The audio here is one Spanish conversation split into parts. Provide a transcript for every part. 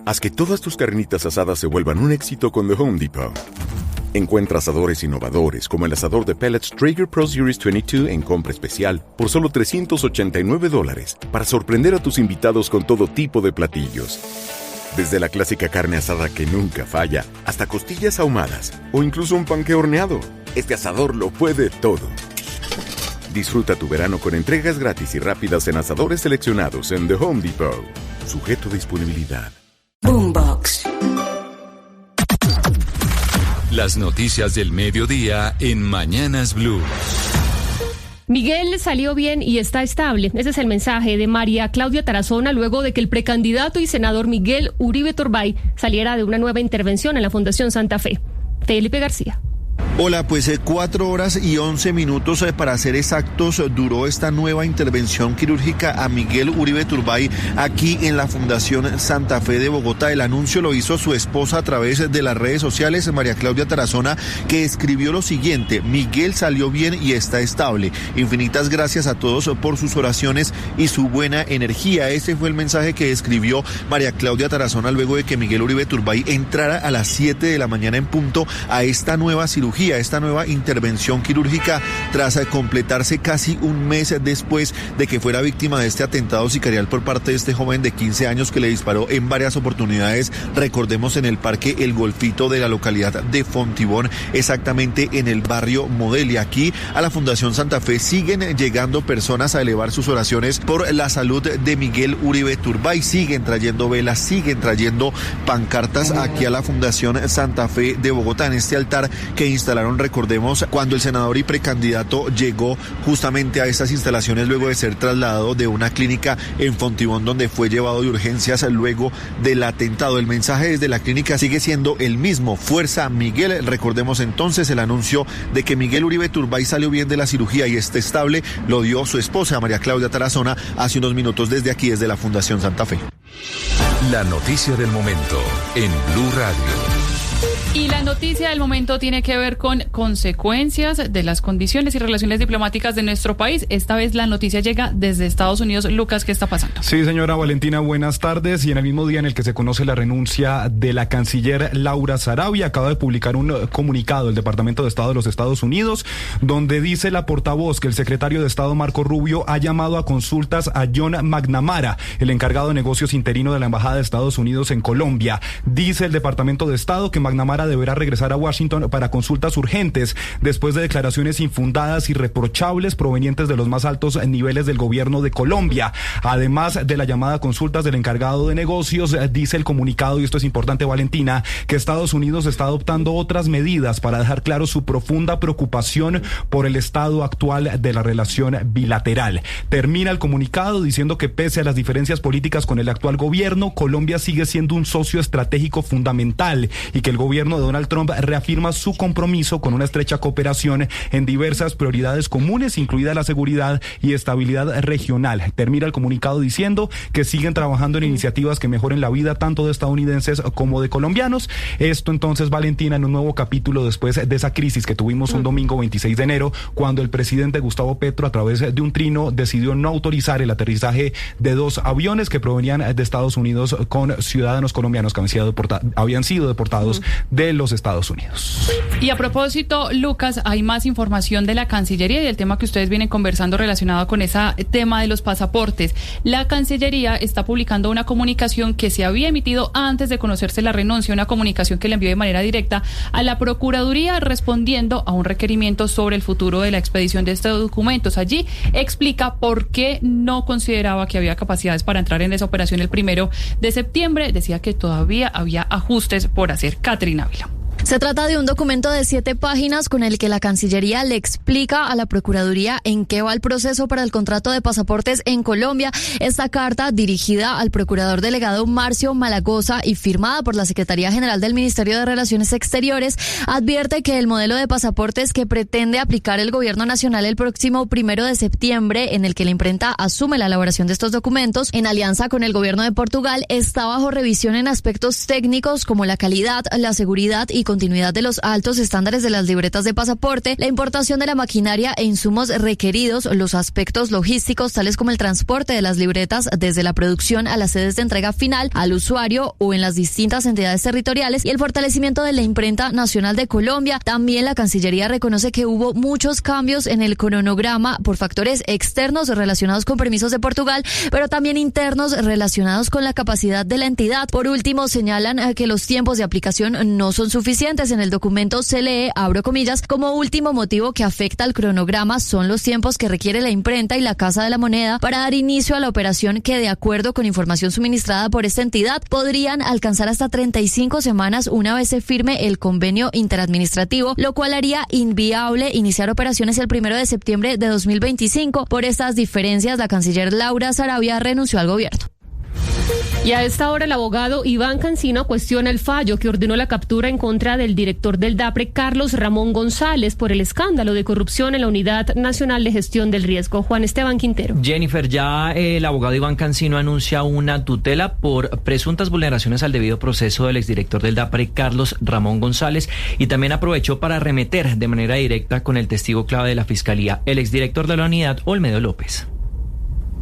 Haz que todas tus carnitas asadas se vuelvan un éxito con The Home Depot. Encuentra asadores innovadores como el asador de pellets Traeger Pro Series 22 en compra especial por solo $389 para sorprender a tus invitados con todo tipo de platillos. Desde la clásica carne asada que nunca falla, hasta costillas ahumadas o incluso un panque horneado. Este asador lo puede todo. Disfruta tu verano con entregas gratis y rápidas en asadores seleccionados en The Home Depot. Sujeto a disponibilidad. Boombox. Las noticias del mediodía en Mañanas Blue. Miguel salió bien y está estable. Ese es el mensaje de María Claudia Tarazona luego de que el precandidato y senador Miguel Uribe Turbay saliera de una nueva intervención en la Fundación Santa Fe. Felipe García. Hola, pues 4 horas y 11 minutos para ser exactos duró esta nueva intervención quirúrgica a Miguel Uribe Turbay aquí en la Fundación Santa Fe de Bogotá. El anuncio lo hizo su esposa a través de las redes sociales, María Claudia Tarazona, que escribió lo siguiente: Miguel salió bien y está estable. Infinitas gracias a todos por sus oraciones y su buena energía. Ese fue el mensaje que escribió María Claudia Tarazona luego de que Miguel Uribe Turbay entrara a las 7 de la mañana en punto a esta nueva cirugía, esta nueva intervención quirúrgica tras completarse casi un mes después de que fuera víctima de este atentado sicarial por parte de este joven de 15 años que le disparó en varias oportunidades, recordemos, en el Parque El Golfito de la localidad de Fontibón, exactamente en el barrio Modelia. Aquí a la Fundación Santa Fe siguen llegando personas a elevar sus oraciones por la salud de Miguel Uribe Turbay, siguen trayendo velas, siguen trayendo pancartas aquí a la Fundación Santa Fe de Bogotá, en este altar que instalaron, recordemos, cuando el senador y precandidato llegó justamente a estas instalaciones luego de ser trasladado de una clínica en Fontibón donde fue llevado de urgencias luego del atentado. El mensaje desde la clínica sigue siendo el mismo: fuerza Miguel. Recordemos entonces el anuncio de que Miguel Uribe Turbay salió bien de la cirugía y está estable lo dio su esposa María Claudia Tarazona hace unos minutos desde aquí, desde la Fundación Santa Fe. La noticia del momento en Blue Radio. Y la noticia del momento tiene que ver con consecuencias de las condiciones y relaciones diplomáticas de nuestro país. Esta vez la noticia llega desde Estados Unidos. Lucas, ¿qué está pasando? Sí, señora Valentina, buenas tardes. Y en el mismo día en el que se conoce la renuncia de la canciller Laura Sarabia, acaba de publicar un comunicado el Departamento de Estado de los Estados Unidos, donde dice la portavoz que el secretario de Estado Marco Rubio ha llamado a consultas a John McNamara, el encargado de negocios interino de la Embajada de Estados Unidos en Colombia. Dice el Departamento de Estado que McNamara deberá regresar a Washington para consultas urgentes después de declaraciones infundadas y reprochables provenientes de los más altos niveles del gobierno de Colombia. Además de la llamada a consultas del encargado de negocios, dice el comunicado, y esto es importante, Valentina, que Estados Unidos está adoptando otras medidas para dejar claro su profunda preocupación por el estado actual de la relación bilateral. Termina el comunicado diciendo que pese a las diferencias políticas con el actual gobierno, Colombia sigue siendo un socio estratégico fundamental y que el gobierno de Donald Trump reafirma su compromiso con una estrecha cooperación en diversas prioridades comunes, incluida la seguridad y estabilidad regional. Termina el comunicado diciendo que siguen trabajando en iniciativas que mejoren la vida tanto de estadounidenses como de colombianos. Esto entonces, Valentina, en un nuevo capítulo después de esa crisis que tuvimos un domingo 26 de enero, cuando el presidente Gustavo Petro, a través de un trino, decidió no autorizar el aterrizaje de 2 aviones que provenían de Estados Unidos con ciudadanos colombianos que habían sido deportados de los Estados Unidos. Y a propósito, Lucas, hay más información de la Cancillería y el tema que ustedes vienen conversando relacionado con ese tema de los pasaportes. La Cancillería está publicando una comunicación que se había emitido antes de conocerse la renuncia, una comunicación que le envió de manera directa a la Procuraduría respondiendo a un requerimiento sobre el futuro de la expedición de estos documentos. Allí explica por qué no consideraba que había capacidades para entrar en esa operación el 1 de septiembre. Decía que todavía había ajustes por hacer. Caterina Ávila. Se trata de un documento de 7 páginas con el que la Cancillería le explica a la Procuraduría en qué va el proceso para el contrato de pasaportes en Colombia. Esta carta, dirigida al procurador delegado Marcio Malagoza y firmada por la Secretaría General del Ministerio de Relaciones Exteriores, advierte que el modelo de pasaportes que pretende aplicar el Gobierno Nacional el próximo 1 de septiembre, en el que la imprenta asume la elaboración de estos documentos en alianza con el Gobierno de Portugal, está bajo revisión en aspectos técnicos como la calidad, la seguridad y continuidad de los altos estándares de las libretas de pasaporte, la importación de la maquinaria e insumos requeridos, los aspectos logísticos tales como el transporte de las libretas desde la producción a las sedes de entrega final al usuario o en las distintas entidades territoriales y el fortalecimiento de la imprenta nacional de Colombia. También la Cancillería reconoce que hubo muchos cambios en el cronograma por factores externos relacionados con permisos de Portugal, pero también internos relacionados con la capacidad de la entidad. Por último, señalan que los tiempos de aplicación no son suficientes. En el documento se lee, abro comillas, como último motivo que afecta al cronograma son los tiempos que requiere la imprenta y la Casa de la Moneda para dar inicio a la operación que, de acuerdo con información suministrada por esta entidad, podrían alcanzar hasta 35 semanas una vez se firme el convenio interadministrativo, lo cual haría inviable iniciar operaciones el 1 de septiembre de 2025. Por estas diferencias, la canciller Laura Sarabia renunció al gobierno. Y a esta hora el abogado Iván Cancino cuestiona el fallo que ordenó la captura en contra del director del DAPRE, Carlos Ramón González, por el escándalo de corrupción en la Unidad Nacional de Gestión del Riesgo. Juan Esteban Quintero. Jennifer, ya el abogado Iván Cancino anuncia una tutela por presuntas vulneraciones al debido proceso del exdirector del DAPRE, Carlos Ramón González, y también aprovechó para arremeter de manera directa con el testigo clave de la Fiscalía, el exdirector de la unidad, Olmedo López.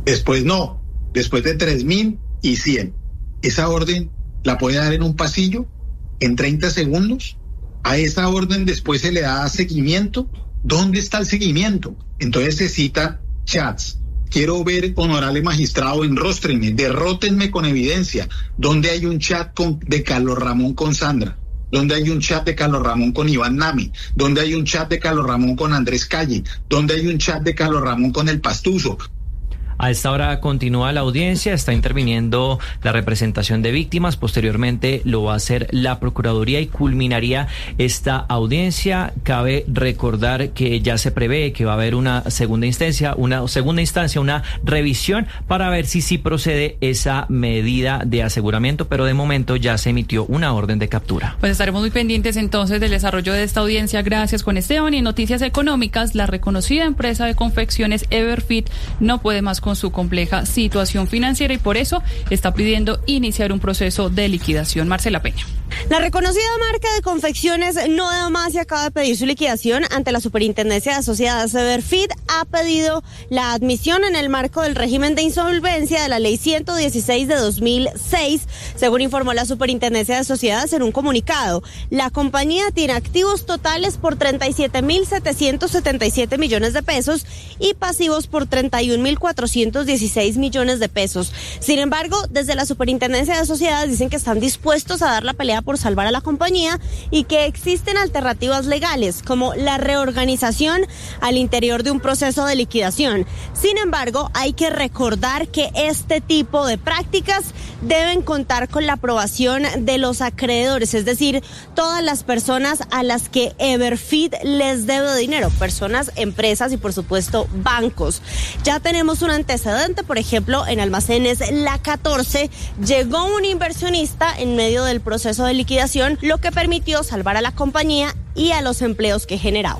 Después de 3.100. Esa orden la puede dar en un pasillo, en 30 segundos. A esa orden después se le da seguimiento. ¿Dónde está el seguimiento? Entonces se citan chats. Quiero ver, honorable magistrado, enróstrenme, derrótenme con evidencia. ¿Dónde hay un chat de Carlos Ramón con Sandra? ¿Dónde hay un chat de Carlos Ramón con Iván Nami? ¿Dónde hay un chat de Carlos Ramón con Andrés Calle? ¿Dónde hay un chat de Carlos Ramón con el Pastuso? A esta hora continúa la audiencia, está interviniendo la representación de víctimas, posteriormente lo va a hacer la Procuraduría y culminaría esta audiencia. Cabe recordar que ya se prevé que va a haber una segunda instancia, una revisión para ver si sí procede esa medida de aseguramiento, pero de momento ya se emitió una orden de captura. Pues estaremos muy pendientes entonces del desarrollo de esta audiencia. Gracias, Juan Esteban. Y en noticias económicas, la reconocida empresa de confecciones Everfit no puede más con su compleja situación financiera y por eso está pidiendo iniciar un proceso de liquidación. Marcela Peña. La reconocida marca de confecciones no da más y acaba de pedir su liquidación ante la Superintendencia de Sociedades. Everfit ha pedido la admisión en el marco del régimen de insolvencia de la Ley 116 de 2006, según informó la Superintendencia de Sociedades en un comunicado. La compañía tiene activos totales por 37.777 millones de pesos y pasivos por 31.416 millones de pesos. Sin embargo, desde la Superintendencia de Sociedades dicen que están dispuestos a dar la pelea por salvar a la compañía y que existen alternativas legales como la reorganización al interior de un proceso de liquidación. Sin embargo, hay que recordar que este tipo de prácticas deben contar con la aprobación de los acreedores, es decir, todas las personas a las que Everfit les debe dinero, personas, empresas y por supuesto bancos. Ya tenemos un antecedente, por ejemplo, en Almacenes La 14 llegó un inversionista en medio del proceso de liquidación, lo que permitió salvar a la compañía y a los empleos que generaba.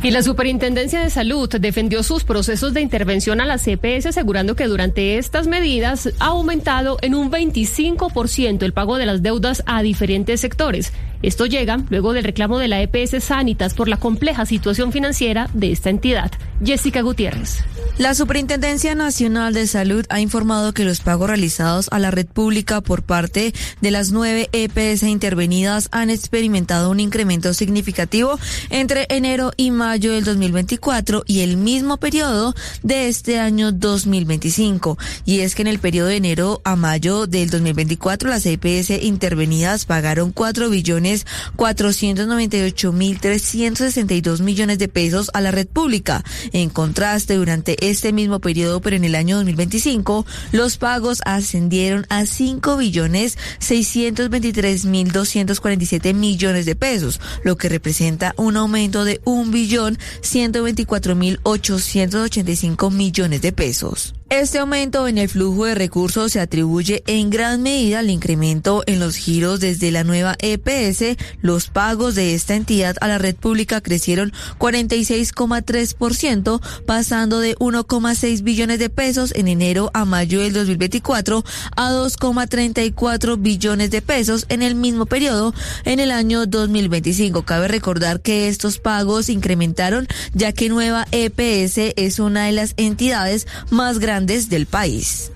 Y la Superintendencia de Salud defendió sus procesos de intervención a las EPS, asegurando que durante estas medidas ha aumentado en un 25% el pago de las deudas a diferentes sectores. Esto llega luego del reclamo de la EPS Sanitas por la compleja situación financiera de esta entidad. Jessica Gutiérrez. La Superintendencia Nacional de Salud ha informado que los pagos realizados a la red pública por parte de las 9 EPS intervenidas han experimentado un incremento significativo entre enero y mayo del 2024 y el mismo periodo de este año 2025. Y es que en el periodo de enero a mayo del 2024 las EPS intervenidas pagaron 4.498.362 millones de pesos a la red pública. En contraste, durante este mismo periodo, pero en el año 2025, los pagos ascendieron a 5.623.247 millones de pesos, lo que representa un aumento de 1.124.885 millones de pesos. Este aumento en el flujo de recursos se atribuye en gran medida al incremento en los giros desde la nueva EPS. Los pagos de esta entidad a la red pública crecieron 46,3%, pasando de 1,6 billones de pesos en enero a mayo del 2024 a 2,34 billones de pesos en el mismo periodo en el año 2025. Cabe recordar que estos pagos incrementaron ya que Nueva EPS es una de las entidades más grandes del país.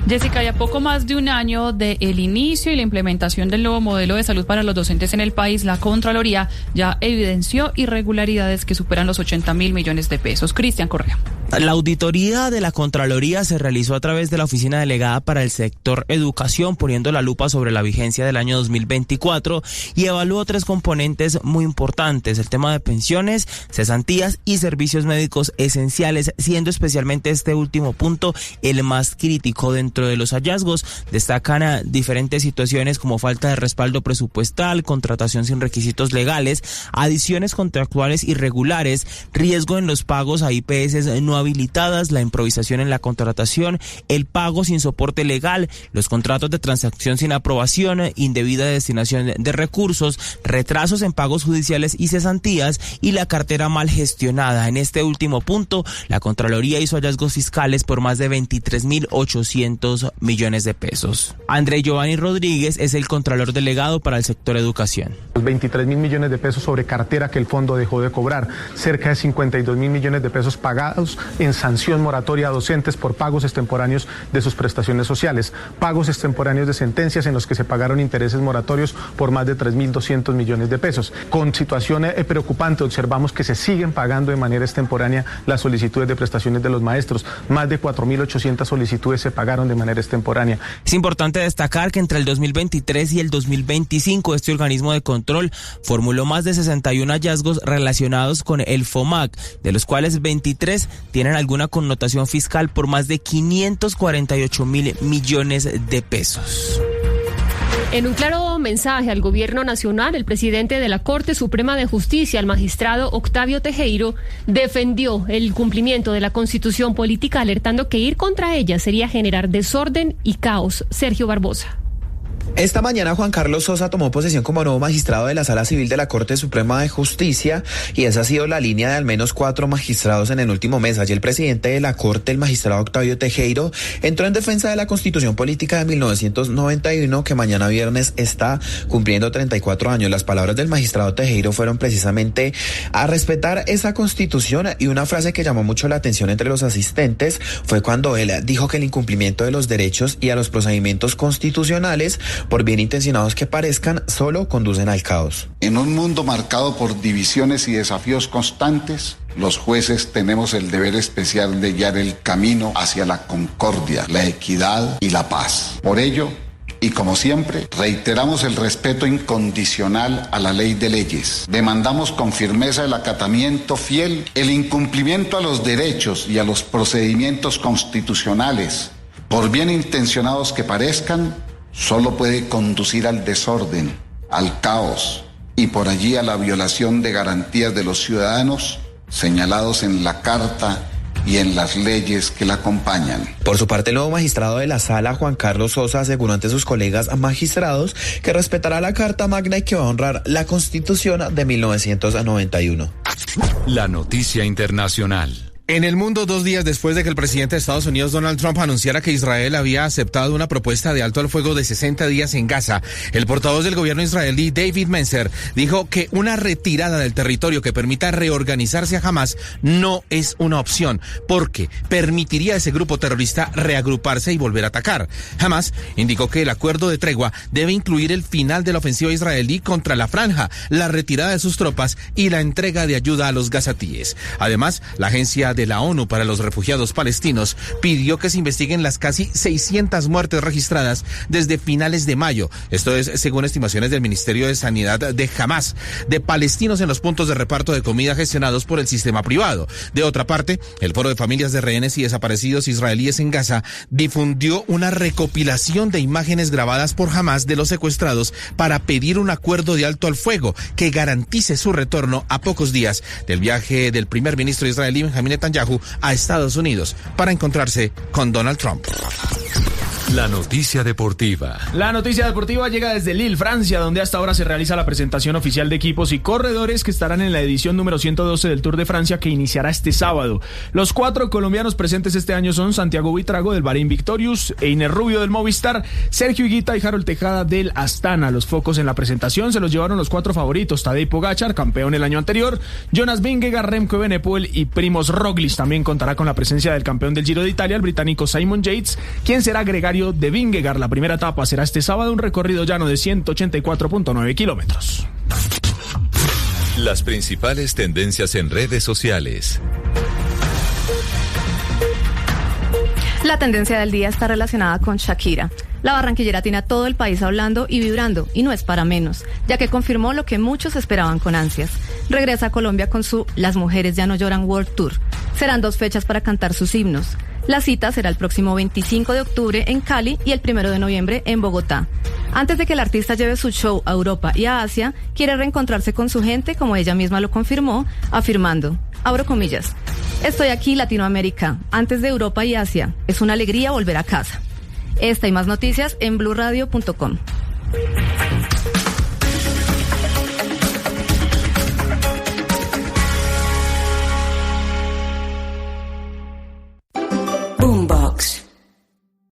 Jessica, ya poco más de un año del inicio y la implementación del nuevo modelo de salud para los docentes en el país, la Contraloría ya evidenció irregularidades que superan los 80.000 millones de pesos. Cristian Correa. La auditoría de la Contraloría se realizó a través de la Oficina Delegada para el Sector Educación, poniendo la lupa sobre la vigencia del año 2024 y evaluó 3 componentes muy importantes: el tema de pensiones, cesantías y servicios médicos esenciales, siendo especialmente este último punto el más crítico. Dentro de los hallazgos destacan diferentes situaciones como falta de respaldo presupuestal, contratación sin requisitos legales, adiciones contractuales irregulares, riesgo en los pagos a IPS no habilitadas, la improvisación en la contratación, el pago sin soporte legal, los contratos de transacción sin aprobación, indebida destinación de recursos, retrasos en pagos judiciales y cesantías y la cartera mal gestionada. En este último punto, la Contraloría hizo hallazgos fiscales por más de 23.800 millones de pesos. André Giovanni Rodríguez es el Contralor Delegado para el sector educación. 23.000 millones de pesos sobre cartera que el fondo dejó de cobrar, cerca de 52.000 millones de pesos pagados en sanción moratoria a docentes por pagos extemporáneos de sus prestaciones sociales, pagos extemporáneos de sentencias en los que se pagaron intereses moratorios por más de 3.200 millones de pesos. Con situación preocupante, observamos que se siguen pagando de manera extemporánea las solicitudes de prestaciones de los maestros. Más de 4.800 solicitudes se pagaron de manera extemporánea. Es importante destacar que entre el 2023 y el 2025 este organismo de control formuló más de 61 hallazgos relacionados con el FOMAC, de los cuales 23 tienen alguna connotación fiscal por más de 548.000 millones de pesos. En un claro mensaje al gobierno nacional, el presidente de la Corte Suprema de Justicia, el magistrado Octavio Tejero, defendió el cumplimiento de la Constitución política, alertando que ir contra ella sería generar desorden y caos. Sergio Barbosa. Esta mañana Juan Carlos Sosa tomó posesión como nuevo magistrado de la Sala Civil de la Corte Suprema de Justicia y esa ha sido la línea de al menos 4 magistrados en el último mes. Allí el presidente de la Corte, el magistrado Octavio Tejero, entró en defensa de la Constitución Política de 1991 que mañana viernes está cumpliendo 34 años. Las palabras del magistrado Tejero fueron precisamente a respetar esa Constitución, y una frase que llamó mucho la atención entre los asistentes fue cuando él dijo que el incumplimiento de los derechos y a los procedimientos constitucionales, por bien intencionados que parezcan, solo conducen al caos. En un mundo marcado por divisiones y desafíos constantes, los jueces tenemos el deber especial de guiar el camino hacia la concordia, la equidad y la paz. Por ello, y como siempre, reiteramos el respeto incondicional a la ley de leyes. Demandamos con firmeza el acatamiento fiel, el incumplimiento a los derechos y a los procedimientos constitucionales, por bien intencionados que parezcan, solo puede conducir al desorden, al caos y por allí a la violación de garantías de los ciudadanos señalados en la Carta y en las leyes que la acompañan. Por su parte, el nuevo magistrado de la Sala, Juan Carlos Sosa, aseguró ante sus colegas magistrados que respetará la Carta Magna y que va a honrar la Constitución de 1991. La noticia internacional. En el mundo, 2 días después de que el presidente de Estados Unidos, Donald Trump, anunciara que Israel había aceptado una propuesta de alto al fuego de 60 días en Gaza, el portavoz del gobierno israelí, David Mencer, dijo que una retirada del territorio que permita reorganizarse a Hamas no es una opción, porque permitiría a ese grupo terrorista reagruparse y volver a atacar. Hamas indicó que el acuerdo de tregua debe incluir el final de la ofensiva israelí contra la franja, la retirada de sus tropas y la entrega de ayuda a los gazatíes. Además, la agencia de la ONU para los refugiados palestinos pidió que se investiguen las casi 600 muertes registradas desde finales de mayo. Esto es según estimaciones del Ministerio de Sanidad de Hamas, de palestinos en los puntos de reparto de comida gestionados por el sistema privado. De otra parte, el Foro de Familias de Rehenes y Desaparecidos Israelíes en Gaza difundió una recopilación de imágenes grabadas por Hamas de los secuestrados para pedir un acuerdo de alto al fuego que garantice su retorno a pocos días del viaje del primer ministro israelí, Benjamin Netanyahu, Netanyahu a Estados Unidos para encontrarse con Donald Trump. La noticia deportiva. La noticia deportiva llega desde Lille, Francia, donde hasta ahora se realiza la presentación oficial de equipos y corredores que estarán en la edición número 112 del Tour de Francia, que iniciará este sábado. Los 4 colombianos presentes este año son Santiago Buitrago del Bahrein Victorious, Einer Rubio del Movistar, Sergio Higuita y Harold Tejada del Astana. Los focos en la presentación se los llevaron los 4 favoritos: Tadej Pogačar, campeón el año anterior, Jonas Vingegaard, Remco Evenepoel y Primož Roglič. También contará con la presencia del campeón del Giro de Italia, el británico Simon Yates, quien será gregario de Vingegaard. La primera etapa será este sábado, un recorrido llano de 184.9 kilómetros. Las principales tendencias en redes sociales. La tendencia del día está relacionada con Shakira. La barranquillera tiene a todo el país hablando y vibrando, y no es para menos, ya que confirmó lo que muchos esperaban con ansias. Regresa a Colombia con su Las Mujeres Ya No Lloran World Tour. Serán 2 fechas para cantar sus himnos. La cita será el próximo 25 de octubre en Cali y el 1 de noviembre en Bogotá. Antes de que el artista lleve su show a Europa y a Asia, quiere reencontrarse con su gente, como ella misma lo confirmó, afirmando, abro comillas, estoy aquí, Latinoamérica, antes de Europa y Asia. Es una alegría volver a casa. Esta y más noticias en blurradio.com.